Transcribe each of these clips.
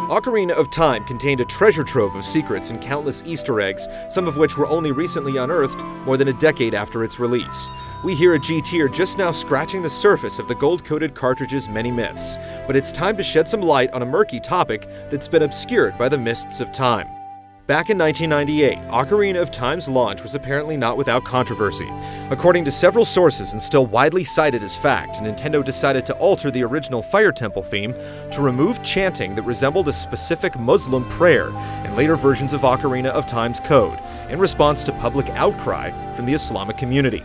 Ocarina of Time contained a treasure trove of secrets and countless Easter eggs, some of which were only recently unearthed more than a decade after its release. We here at GT are just now scratching the surface of the gold-coated cartridge's many myths, but it's time to shed some light on a murky topic that's been obscured by the mists of time. Back in 1998, Ocarina of Time's launch was apparently not without controversy. According to several sources and still widely cited as fact, Nintendo decided to alter the original Fire Temple theme to remove chanting that resembled a specific Muslim prayer in later versions of Ocarina of Time's code, in response to public outcry from the Islamic community.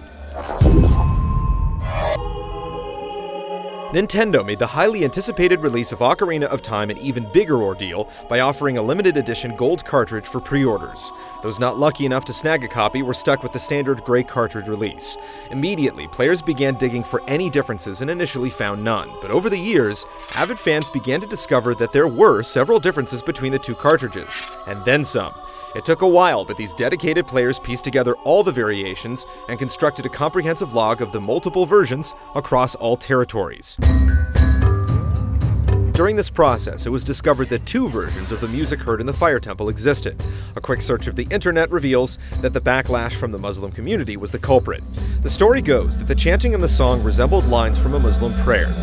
Nintendo made the highly anticipated release of Ocarina of Time an even bigger ordeal by offering a limited edition gold cartridge for pre-orders. Those not lucky enough to snag a copy were stuck with the standard gray cartridge release. Immediately, players began digging for any differences and initially found none, but over the years, avid fans began to discover that there were several differences between the two cartridges, and then some. It took a while, but these dedicated players pieced together all the variations and constructed a comprehensive log of the multiple versions across all territories. During this process, it was discovered that two versions of the music heard in the Fire Temple existed. A quick search of the internet reveals that the backlash from the Muslim community was the culprit. The story goes that the chanting in the song resembled lines from a Muslim prayer.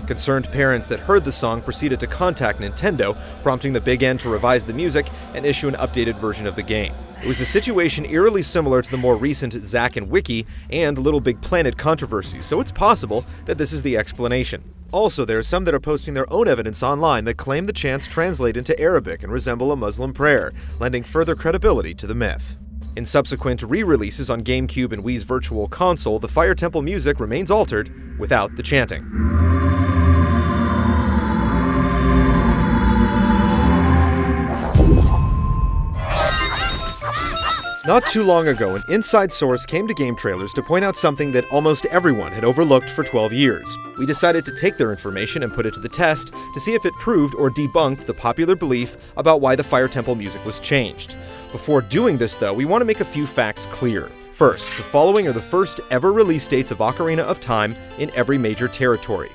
Concerned parents that heard the song proceeded to contact Nintendo, prompting the Big N to revise the music and issue an updated version of the game. It was a situation eerily similar to the more recent Zack and Wiki and Little Big Planet controversies, so it's possible that this is the explanation. Also, there are some that are posting their own evidence online that claim the chants translate into Arabic and resemble a Muslim prayer, lending further credibility to the myth. In subsequent re-releases on GameCube and Wii's Virtual Console, the Fire Temple music remains altered without the chanting. Not too long ago, an inside source came to Game Trailers to point out something that almost everyone had overlooked for 12 years. We decided to take their information and put it to the test to see if it proved or debunked the popular belief about why the Fire Temple music was changed. Before doing this, though, we want to make a few facts clear. First, the following are the first ever release dates of Ocarina of Time in every major territory.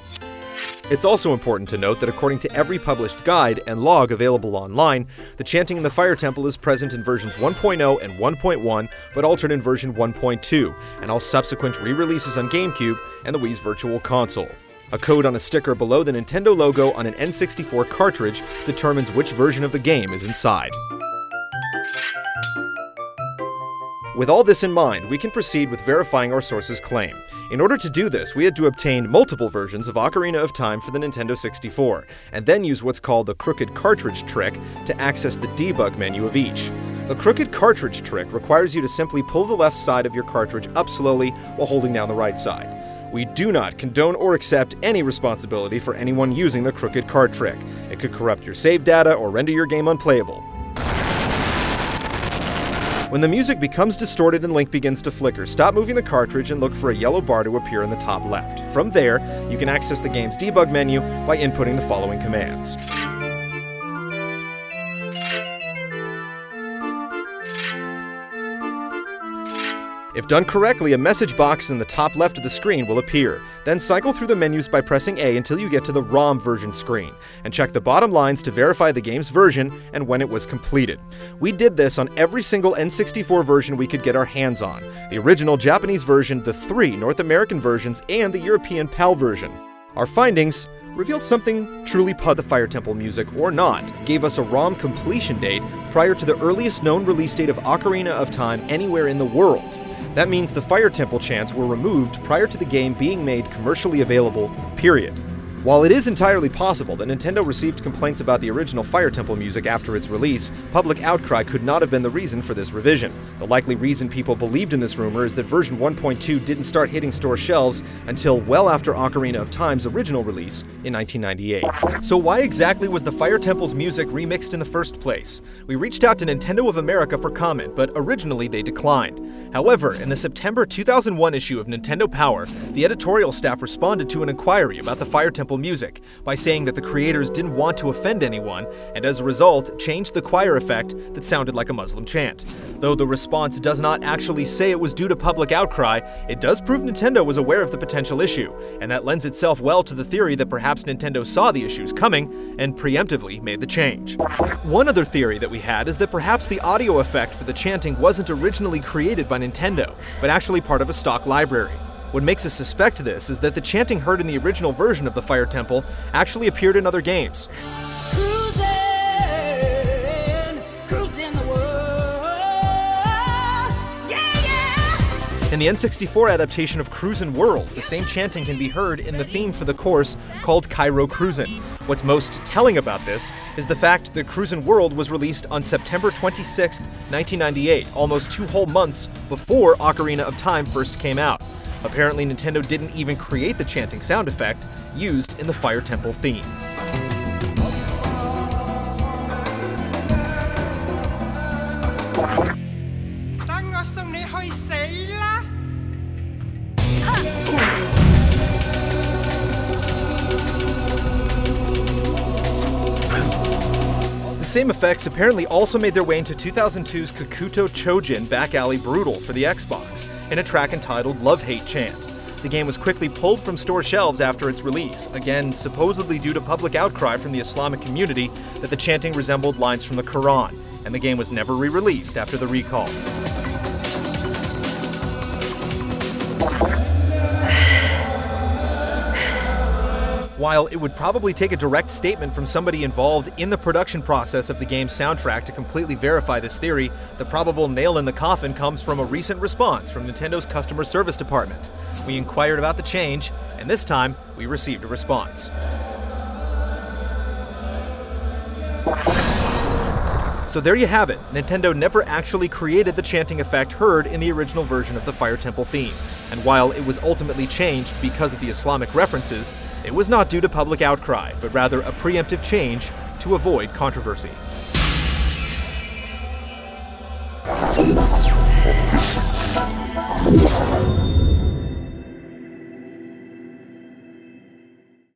It's also important to note that according to every published guide and log available online, the chanting in the Fire Temple is present in versions 1.0 and 1.1, but altered in version 1.2, and all subsequent re-releases on GameCube and the Wii's Virtual Console. A code on a sticker below the Nintendo logo on an N64 cartridge determines which version of the game is inside. With all this in mind, we can proceed with verifying our source's claim. In order to do this, we had to obtain multiple versions of Ocarina of Time for the Nintendo 64, and then use what's called the crooked cartridge trick to access the debug menu of each. The crooked cartridge trick requires you to simply pull the left side of your cartridge up slowly while holding down the right side. We do not condone or accept any responsibility for anyone using the crooked card trick. It could corrupt your save data or render your game unplayable. When the music becomes distorted and Link begins to flicker, stop moving the cartridge and look for a yellow bar to appear in the top left. From there, you can access the game's debug menu by inputting the following commands. If done correctly, a message box in the top left of the screen will appear. Then cycle through the menus by pressing A until you get to the ROM version screen, and check the bottom lines to verify the game's version and when it was completed. We did this on every single N64 version we could get our hands on, the original Japanese version, the 3 North American versions, and the European PAL version. Our findings revealed something truly the Fire Temple music, or not, gave us a ROM completion date prior to the earliest known release date of Ocarina of Time anywhere in the world. That means the Fire Temple chants were removed prior to the game being made commercially available, period. While it is entirely possible that Nintendo received complaints about the original Fire Temple music after its release, public outcry could not have been the reason for this revision. The likely reason people believed in this rumor is that version 1.2 didn't start hitting store shelves until well after Ocarina of Time's original release in 1998. So why exactly was the Fire Temple's music remixed in the first place? We reached out to Nintendo of America for comment, but originally they declined. However, in the September 2001 issue of Nintendo Power, the editorial staff responded to an inquiry about the Fire Temple music by saying that the creators didn't want to offend anyone, and as a result, changed the choir effect that sounded like a Muslim chant. Though the response does not actually say it was due to public outcry, it does prove Nintendo was aware of the potential issue, and that lends itself well to the theory that perhaps Nintendo saw the issues coming and preemptively made the change. One other theory that we had is that perhaps the audio effect for the chanting wasn't originally created by Nintendo, but actually part of a stock library. What makes us suspect this is that the chanting heard in the original version of the Fire Temple actually appeared in other games. In the N64 adaptation of Cruisin' World, the same chanting can be heard in the theme for the course called Cairo Cruisin'. What's most telling about this is the fact that Cruisin' World was released on September 26, 1998, almost 2 whole months before Ocarina of Time first came out. Apparently, Nintendo didn't even create the chanting sound effect used in the Fire Temple theme. The same effects apparently also made their way into 2002's Kakuto Chojin Back Alley Brutal for the Xbox, in a track entitled Love-Hate Chant. The game was quickly pulled from store shelves after its release, again supposedly due to public outcry from the Islamic community that the chanting resembled lines from the Quran, and the game was never re-released after the recall. While it would probably take a direct statement from somebody involved in the production process of the game's soundtrack to completely verify this theory, the probable nail in the coffin comes from a recent response from Nintendo's customer service department. We inquired about the change, and this time we received a response. So there you have it. Nintendo never actually created the chanting effect heard in the original version of the Fire Temple theme. And while it was ultimately changed because of the Islamic references, it was not due to public outcry, but rather a preemptive change to avoid controversy.